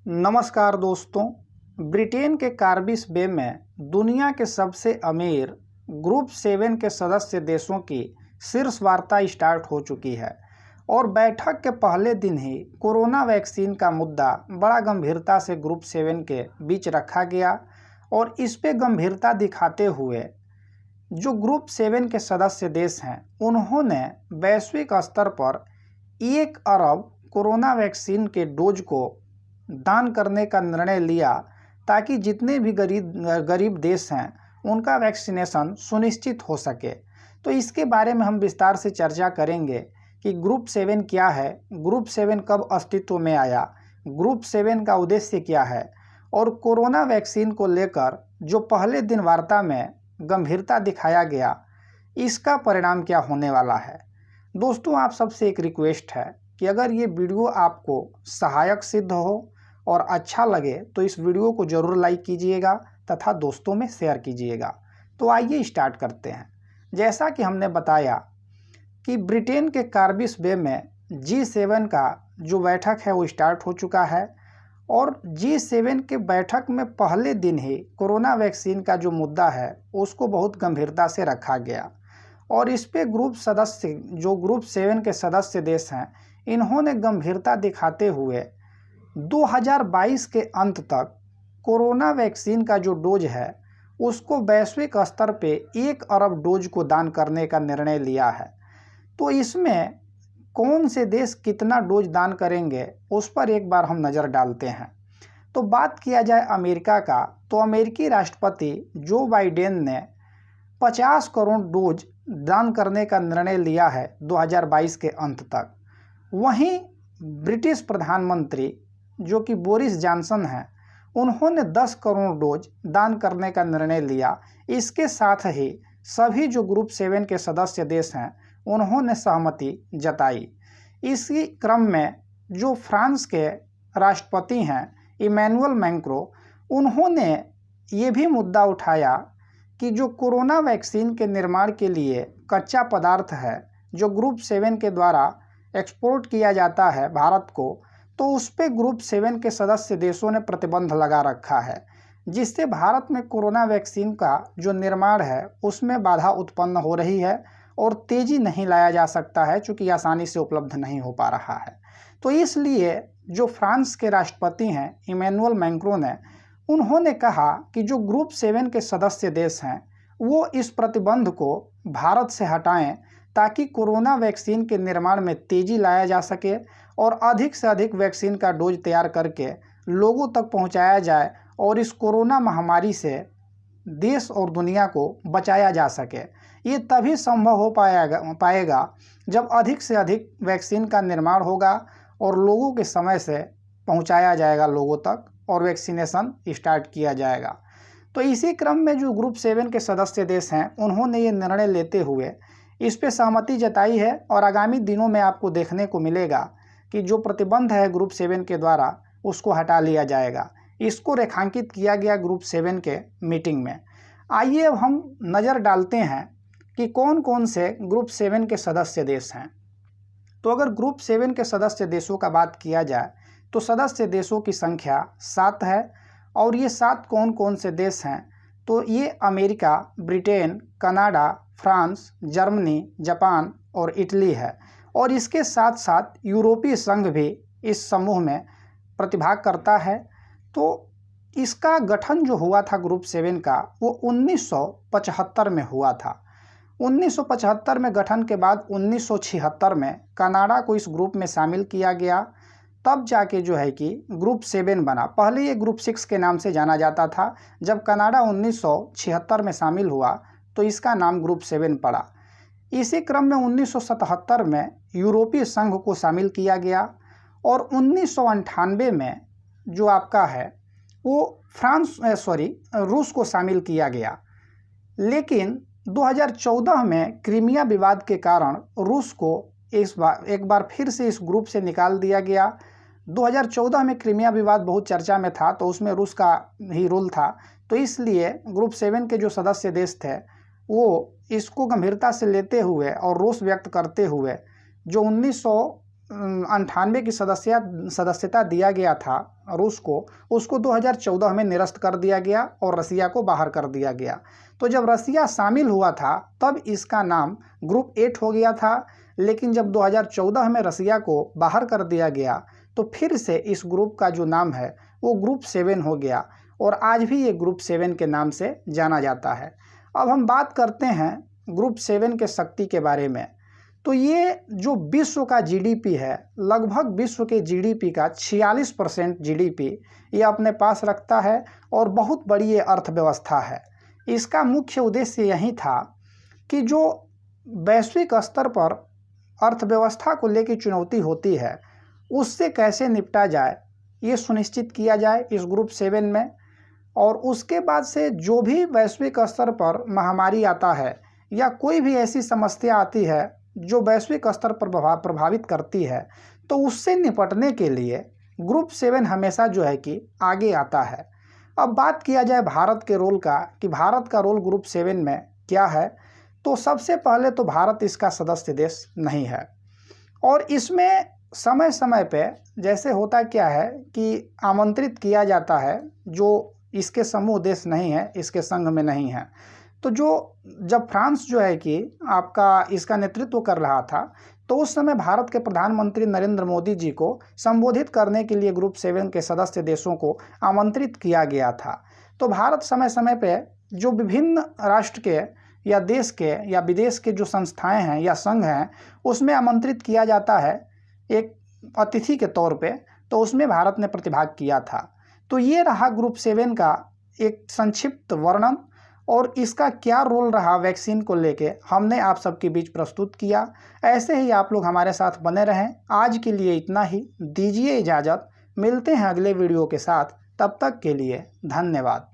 नमस्कार दोस्तों। ब्रिटेन के कार्बिस बे में दुनिया के सबसे अमीर ग्रुप 7 के सदस्य देशों की शीर्ष वार्ता स्टार्ट हो चुकी है और बैठक के पहले दिन ही कोरोना वैक्सीन का मुद्दा बड़ा गंभीरता से ग्रुप 7 के बीच रखा गया और इस पे गंभीरता दिखाते हुए जो ग्रुप 7 के सदस्य देश हैं उन्होंने वैश्विक स्तर पर 1 अरब कोरोना वैक्सीन के डोज को दान करने का निर्णय लिया ताकि जितने भी गरीब देश हैं उनका वैक्सीनेशन सुनिश्चित हो सके। तो इसके बारे में हम विस्तार से चर्चा करेंगे कि ग्रुप 7 क्या है, ग्रुप 7 कब अस्तित्व में आया, ग्रुप 7 का उद्देश्य क्या है और कोरोना वैक्सीन को लेकर जो पहले दिन वार्ता में गंभीरता दिखाया गया इसका परिणाम क्या होने वाला है। दोस्तों, आप सबसे एक रिक्वेस्ट है कि अगर ये वीडियो आपको सहायक सिद्ध हो और अच्छा लगे तो इस वीडियो को ज़रूर लाइक कीजिएगा तथा दोस्तों में शेयर कीजिएगा। तो आइए स्टार्ट करते हैं। जैसा कि हमने बताया कि ब्रिटेन के कार्बिस बे में G7 का जो बैठक है वो स्टार्ट हो चुका है और G7 के बैठक में पहले दिन ही कोरोना वैक्सीन का जो मुद्दा है उसको बहुत गंभीरता से रखा गया और इस पे ग्रुप 7 के सदस्य देश हैं इन्होंने गंभीरता दिखाते हुए 2022 के अंत तक कोरोना वैक्सीन का जो डोज है उसको वैश्विक स्तर पे 1 अरब डोज को दान करने का निर्णय लिया है। तो इसमें कौन से देश कितना डोज दान करेंगे उस पर एक बार हम नज़र डालते हैं। तो बात किया जाए अमेरिका का, तो अमेरिकी राष्ट्रपति जो बाइडेन ने 50 करोड़ डोज दान करने का निर्णय लिया है 2022 के अंत तक। वहीं ब्रिटिश प्रधानमंत्री जो कि बोरिस जॉनसन हैं उन्होंने 10 करोड़ डोज दान करने का निर्णय लिया। इसके साथ ही सभी जो ग्रुप 7 के सदस्य देश हैं उन्होंने सहमति जताई। इसी क्रम में जो फ्रांस के राष्ट्रपति हैं इमैनुअल मैक्रों, उन्होंने ये भी मुद्दा उठाया कि जो कोरोना वैक्सीन के निर्माण के लिए कच्चा पदार्थ है जो ग्रुप 7 के द्वारा एक्सपोर्ट किया जाता है भारत को, तो उस पे ग्रुप 7 के सदस्य देशों ने प्रतिबंध लगा रखा है, जिससे भारत में कोरोना वैक्सीन का जो निर्माण है उसमें बाधा उत्पन्न हो रही है और तेज़ी नहीं लाया जा सकता है चूँकि आसानी से उपलब्ध नहीं हो पा रहा है। तो इसलिए जो फ्रांस के राष्ट्रपति हैं इमैनुअल मैक्रों ने उन्होंने कहा कि जो ग्रुप 7 के सदस्य देश हैं वो इस प्रतिबंध को भारत से हटाएं ताकि कोरोना वैक्सीन के निर्माण में तेज़ी लाया जा सके और अधिक से अधिक वैक्सीन का डोज तैयार करके लोगों तक पहुंचाया जाए और इस कोरोना महामारी से देश और दुनिया को बचाया जा सके। ये तभी संभव हो पाएगा जब अधिक से अधिक वैक्सीन का निर्माण होगा और लोगों के समय से पहुंचाया जाएगा लोगों तक और वैक्सीनेशन स्टार्ट किया जाएगा। तो इसी क्रम में जो ग्रुप 7 के सदस्य देश हैं उन्होंने ये निर्णय लेते हुए इस पे सहमति जताई है और आगामी दिनों में आपको देखने को मिलेगा कि जो प्रतिबंध है ग्रुप 7 के द्वारा उसको हटा लिया जाएगा। इसको रेखांकित किया गया ग्रुप 7 के मीटिंग में। आइए अब हम नज़र डालते हैं कि कौन कौन से ग्रुप 7 के सदस्य देश हैं। तो अगर ग्रुप 7 के सदस्य देशों का बात किया जाए तो सदस्य देशों की संख्या 7 है और ये 7 कौन कौन से देश हैं, तो ये America, Britain, Canada, France, Germany, Japan और इटली है और इसके साथ साथ यूरोपीय संघ भी इस समूह में प्रतिभाग करता है। तो इसका गठन जो हुआ था ग्रुप 7 का वो 1975 में हुआ था। 1975 में गठन के बाद 1976 में कनाडा को इस ग्रुप में शामिल किया गया, तब जाके जो है कि ग्रुप 7 बना। पहले ये ग्रुप 6 के नाम से जाना जाता था। जब कनाडा 1976 में शामिल हुआ तो इसका नाम ग्रुप 7 पड़ा। इसी क्रम में 1977 में यूरोपीय संघ को शामिल किया गया और 1998 में जो आपका है वो रूस को शामिल किया गया। लेकिन 2014 में क्रीमिया विवाद के कारण रूस को एक बार फिर से इस ग्रुप से निकाल दिया गया। 2014 में क्रीमिया विवाद बहुत चर्चा में था तो उसमें रूस का ही रोल था, तो इसलिए ग्रुप 7 के जो सदस्य देश थे वो इसको गंभीरता से लेते हुए और रोष व्यक्त करते हुए जो 98 की सदस्यता दिया गया था रूस को, उसको 2014 में निरस्त कर दिया गया और रसिया को बाहर कर दिया गया। तो जब रसिया शामिल हुआ था तब इसका नाम ग्रुप 8 हो गया था, लेकिन जब 2014 में रसिया को बाहर कर दिया गया तो फिर से इस ग्रुप का जो नाम है वो ग्रुप 7 हो गया और आज भी ये ग्रुप 7 के नाम से जाना जाता है। अब हम बात करते हैं ग्रुप 7 के शक्ति के बारे में। तो ये जो विश्व का जीडीपी है, लगभग विश्व के जीडीपी का 46% जीडीपी ये अपने पास रखता है और बहुत बड़ी ये अर्थव्यवस्था है। इसका मुख्य उद्देश्य यही था कि जो वैश्विक स्तर पर अर्थव्यवस्था को लेकर चुनौती होती है उससे कैसे निपटा जाए ये सुनिश्चित किया जाए इस ग्रुप 7 में। और उसके बाद से जो भी वैश्विक स्तर पर महामारी आता है या कोई भी ऐसी समस्या आती है जो वैश्विक स्तर पर प्रभावित करती है तो उससे निपटने के लिए ग्रुप 7 हमेशा जो है कि आगे आता है। अब बात किया जाए भारत के रोल का कि भारत का रोल ग्रुप 7 में क्या है, तो सबसे पहले तो भारत इसका सदस्य देश नहीं है और इसमें समय समय पे जैसे होता क्या है कि आमंत्रित किया जाता है जो इसके समूह देश नहीं है, इसके संघ में नहीं है। तो जब फ्रांस जो है कि आपका इसका नेतृत्व कर रहा था तो उस समय भारत के प्रधानमंत्री नरेंद्र मोदी जी को संबोधित करने के लिए ग्रुप 7 के सदस्य देशों को आमंत्रित किया गया था। तो भारत समय समय पे जो विभिन्न राष्ट्र के या देश के या विदेश के जो संस्थाएं हैं या संघ हैं उसमें आमंत्रित किया जाता है एक अतिथि के तौर पे, तो उसमें भारत ने प्रतिभाग किया था। तो ये रहा ग्रुप 7 का एक संक्षिप्त वर्णन और इसका क्या रोल रहा वैक्सीन को लेके हमने आप सबके बीच प्रस्तुत किया। ऐसे ही आप लोग हमारे साथ बने रहें। आज के लिए इतना ही, दीजिए इजाज़त। मिलते हैं अगले वीडियो के साथ, तब तक के लिए धन्यवाद।